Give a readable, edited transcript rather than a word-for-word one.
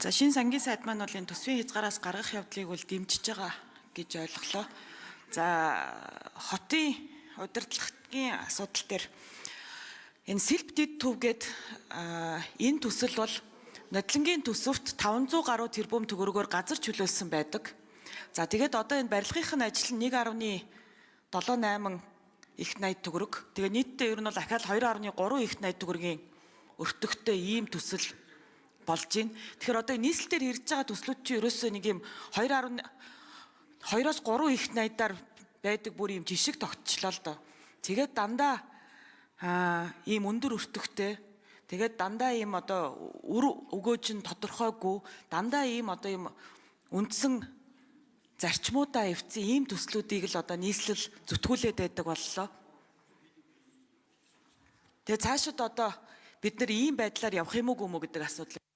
За шинэ сангийн сайд маань бол энэ төсвийн хязгаараас гаргах явдлыг бол дэмжиж байгаа гэж ойлголоо. За хотын удирдлагын асуудал дээр энэ сэлб дид төв гээд энэ төсөл бол нодлонгийн төсөвт 500 гаруй тэрбум төгрөгөөр газар чөлөөлсөн байдаг. За тэгээд одоо энэ барилгын ажил нь 1.78 их 80 төгрөг. Тэгээ нийтдээ ер нь бол ахаал 2.3 их 80 төгрөгийн өртөгтэй ийм төсөл болж байна. Тэгэхээр одоо нийслэлээр ирж байгаа төслүүд чинь ерөөсөө нэг юм 2-оос 3 их 80-аар байдаг бүр ийм жишг тогтчлоо л доо. Тэгээд дандаа ийм өндөр өртөгтэй, тэгээд дандаа ийм одоо үр өгөөж нь тодорхойгүй, дандаа ийм одоо ийм үндсэн зарчмуудаа эвцэн ийм төслүүдийг л одоо нийслэл зүтгүүлээд байдаг боллоо. Тэгээ цаашид одоо бид нар ийм байдлаар явах юм уу гэдэг асуудал